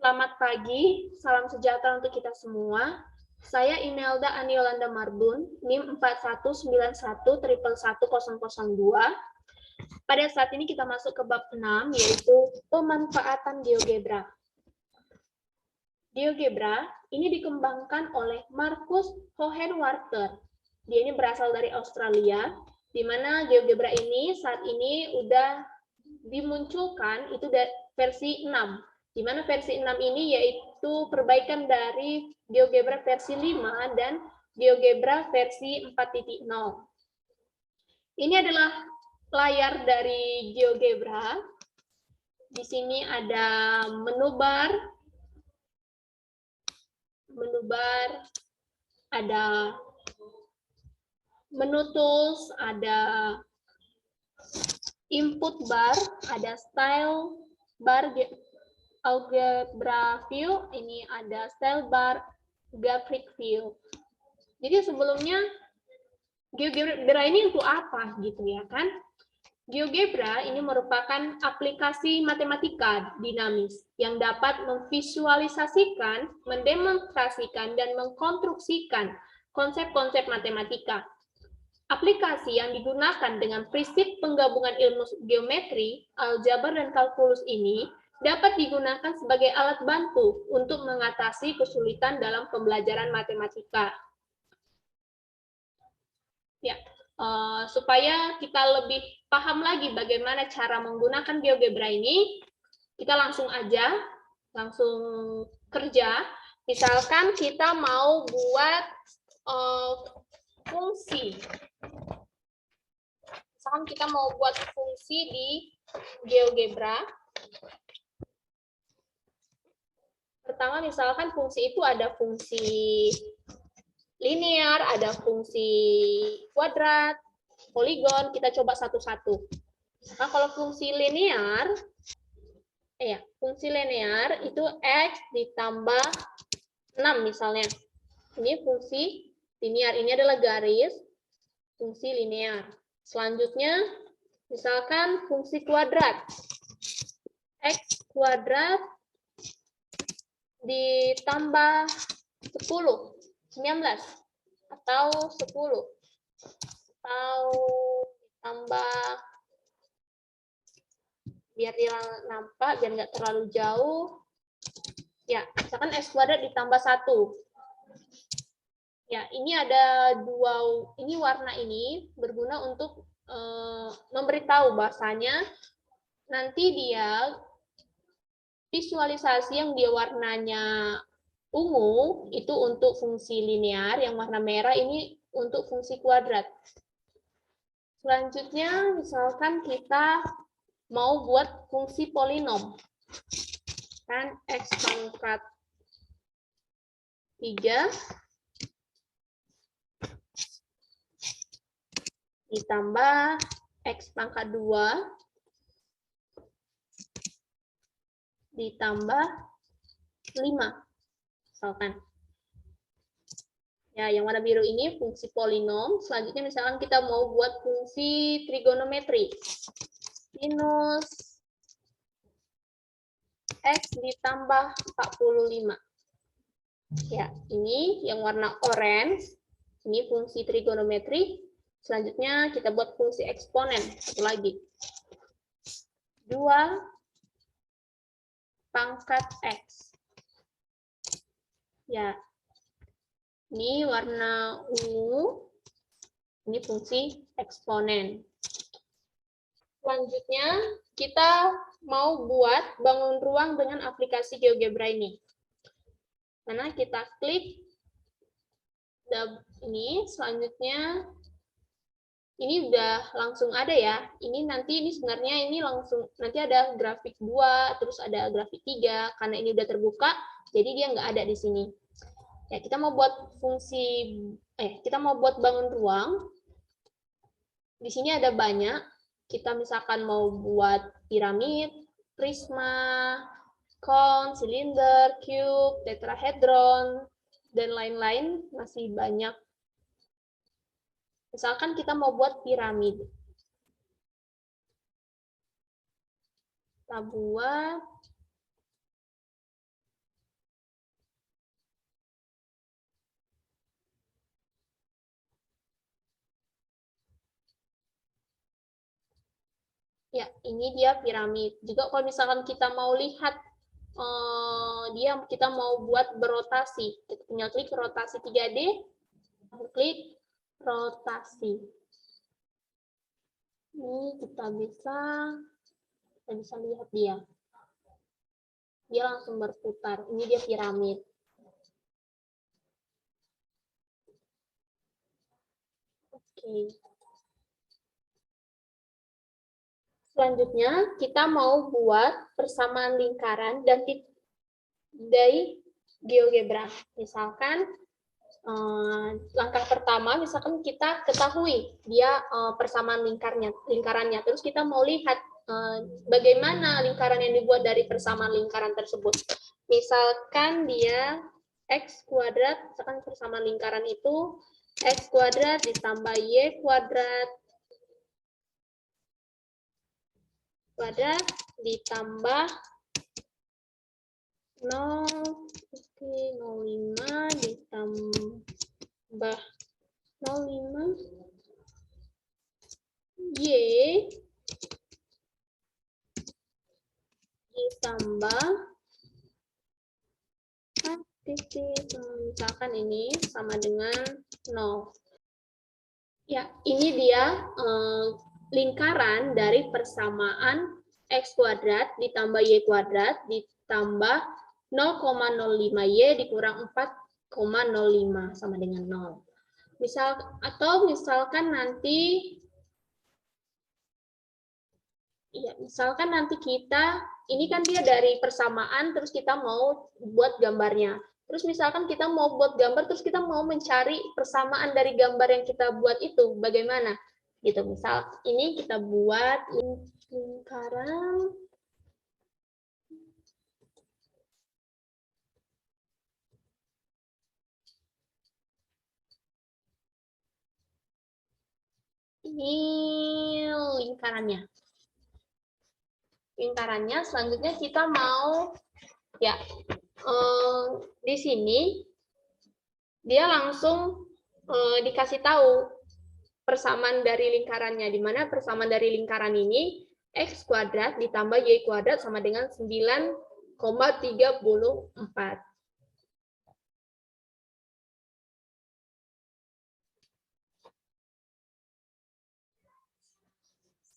Selamat pagi, salam sejahtera untuk kita semua. Saya Imelda Aniolanda Marbun, NIM 4191111002. Pada saat ini kita masuk ke bab 6, yaitu pemanfaatan GeoGebra. GeoGebra ini dikembangkan oleh Marcus Hohenwarter. Dia ini berasal dari Australia, di mana GeoGebra ini saat ini udah dimunculkan itu versi 6. Di mana versi 6 ini yaitu perbaikan dari GeoGebra versi 5 dan GeoGebra versi 4.0. Ini adalah layar dari GeoGebra. Di sini ada menu bar, ada menu tools, ada input bar, ada style bar, algebra view, ini ada style bar, graphic view. Jadi sebelumnya GeoGebra ini untuk apa gitu ya kan? GeoGebra ini merupakan aplikasi matematika dinamis yang dapat memvisualisasikan, mendemonstrasikan, dan mengkonstruksikan konsep-konsep matematika. Aplikasi yang digunakan dengan prinsip penggabungan ilmu geometri, aljabar, dan kalkulus ini dapat digunakan sebagai alat bantu untuk mengatasi kesulitan dalam pembelajaran matematika. Ya, supaya kita lebih paham lagi bagaimana cara menggunakan GeoGebra ini, kita langsung kerja. Misalkan kita mau buat fungsi. Misalkan kita mau buat fungsi di GeoGebra. Pertama, misalkan fungsi itu ada fungsi linear, ada fungsi kuadrat, poligon, kita coba satu-satu. Nah, kalau fungsi linear itu X ditambah 6 misalnya. Ini fungsi linear, ini adalah garis fungsi linear. Selanjutnya, misalkan fungsi kuadrat. X kuadrat ditambah 10. 19 atau 10 atau ditambah, biar dia nampak, biar nggak terlalu jauh ya, misalkan x kuadrat ditambah 1 ya. Ini ada dua, ini warna ini berguna untuk memberitahu bahasanya nanti dia visualisasi yang dia warnanya ungu itu untuk fungsi linear, yang warna merah ini untuk fungsi kuadrat. Selanjutnya, misalkan kita mau buat fungsi polinom. Kan X pangkat 3 ditambah X pangkat 2 ditambah 5. Misalkan. Ya, yang warna biru ini fungsi polinom. Selanjutnya misalkan kita mau buat fungsi trigonometri. Sinus X ditambah 45. Ya, ini yang warna orange. Ini fungsi trigonometri. Selanjutnya kita buat fungsi eksponen. Satu lagi. 2 pangkat X. Ya, ini warna ungu, ini fungsi eksponen. Selanjutnya, kita mau buat bangun ruang dengan aplikasi GeoGebra ini. Mana kita klik ini, selanjutnya ini udah langsung ada ya. Ini nanti ini sebenarnya ini langsung nanti ada grafik 2, terus ada grafik 3, karena ini udah terbuka, jadi dia nggak ada di sini. Ya, kita mau buat kita mau buat bangun ruang. Di sini ada banyak. Kita misalkan mau buat piramid, prisma, cone, silinder, cube, tetrahedron, dan lain-lain, masih banyak. Misalkan kita mau buat piramid. Kita buat Ya, ini dia piramid. Juga kalau misalkan kita mau lihat kita mau buat berotasi, kita tinggal klik rotasi 3D, klik rotasi. Ini kita bisa lihat dia langsung berputar. Ini dia piramid. Oke. Selanjutnya, kita mau buat persamaan lingkaran dari GeoGebra. Misalkan, langkah pertama, misalkan kita ketahui dia persamaan lingkarannya. Terus kita mau lihat bagaimana lingkaran yang dibuat dari persamaan lingkaran tersebut. Misalkan dia X kuadrat, misalkan persamaan lingkaran itu X kuadrat ditambah Y kuadrat ditambah 0,05 ditambah 0,5 Y ditambah misalkan ini sama dengan 0. Ya, ini dia lingkaran dari persamaan X kuadrat ditambah Y kuadrat ditambah 0,05Y dikurang 4,05 sama dengan 0. Misalkan nanti kita, ini kan dia dari persamaan, terus kita mau buat gambarnya. Terus misalkan kita mau buat gambar, terus kita mau mencari persamaan dari gambar yang kita buat itu, bagaimana? Gitu, misal ini kita buat lingkaran. Ini lingkarannya. Selanjutnya kita mau di sini dia langsung dikasih tahu persamaan dari lingkarannya, di mana persamaan dari lingkaran ini X kuadrat ditambah Y kuadrat sama dengan 9,34.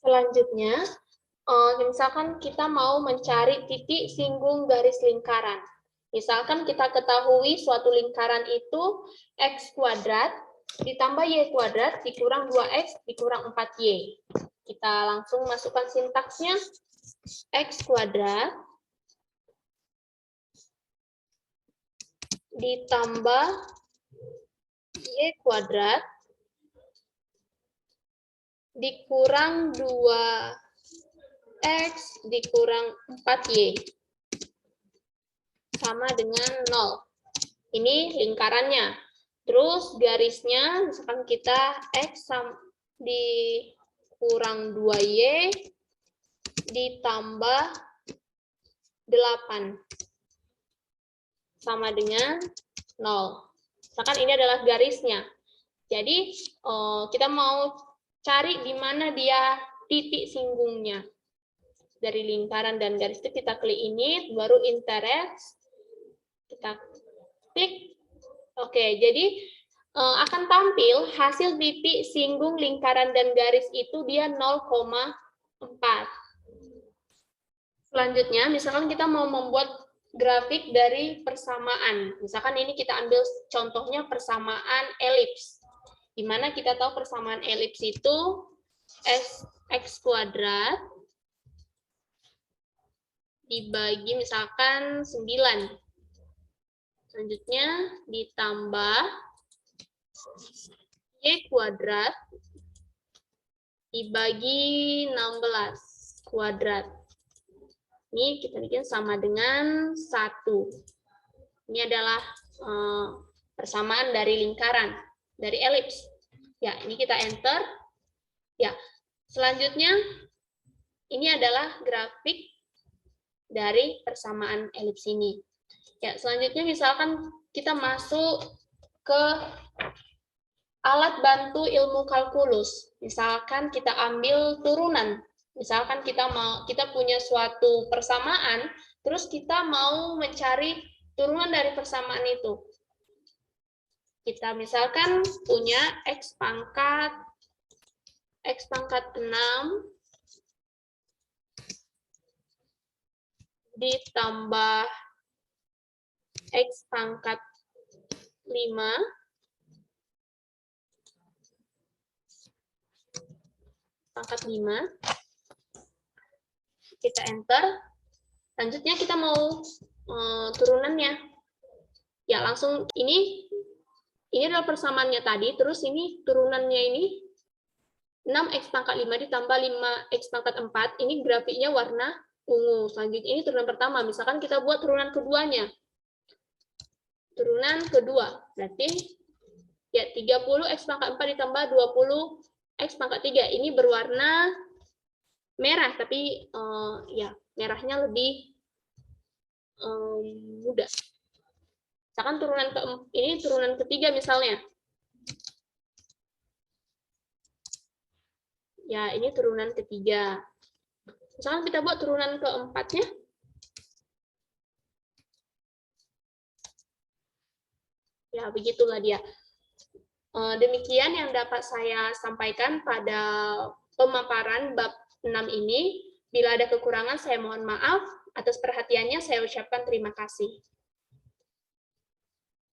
Selanjutnya, misalkan kita mau mencari titik singgung garis lingkaran. Misalkan kita ketahui suatu lingkaran itu X kuadrat ditambah Y kuadrat dikurang 2X dikurang 4Y. Kita langsung masukkan sintaksnya. X kuadrat ditambah Y kuadrat dikurang 2X dikurang 4Y sama dengan 0. Ini lingkarannya. Terus garisnya, misalkan kita X dikurang 2Y ditambah 8 sama dengan 0. Misalkan ini adalah garisnya. Jadi kita mau cari di mana dia titik singgungnya. Dari lingkaran dan garis itu kita klik ini, baru interest. Kita klik. Oke, jadi akan tampil hasil titik singgung lingkaran dan garis itu dia 0,4. Selanjutnya, misalkan kita mau membuat grafik dari persamaan. Misalkan ini kita ambil contohnya persamaan elips. Di mana kita tahu persamaan elips itu X kuadrat dibagi misalkan 9. Selanjutnya ditambah Y kuadrat dibagi 16 kuadrat. Ini kita bikin sama dengan 1. Ini adalah persamaan dari lingkaran, dari elips. Ya, ini kita enter. Ya, selanjutnya ini adalah grafik dari persamaan elips ini. Ya, selanjutnya misalkan kita masuk ke alat bantu ilmu kalkulus. Misalkan kita ambil turunan. Misalkan kita punya suatu persamaan, terus kita mau mencari turunan dari persamaan itu. Kita misalkan punya X pangkat 6 ditambah X pangkat 5 kita enter. Selanjutnya kita mau turunannya. Ya, langsung ini adalah persamaannya tadi, terus ini turunannya ini 6x pangkat 5 ditambah 5x pangkat 4, ini grafiknya warna ungu. Selanjutnya ini turunan pertama, misalkan kita buat turunan keduanya. Turunan kedua, berarti ya 30x pangkat 4 ditambah 20x pangkat 3, ini berwarna merah, tapi ya merahnya lebih muda. Misalkan ini turunan ketiga misalnya. Ya, ini turunan ketiga. Misalkan kita buat turunan keempatnya. Ya, begitulah dia. Demikian yang dapat saya sampaikan pada pemaparan bab 6 ini. Bila ada kekurangan, saya mohon maaf. Atas perhatiannya, saya ucapkan terima kasih.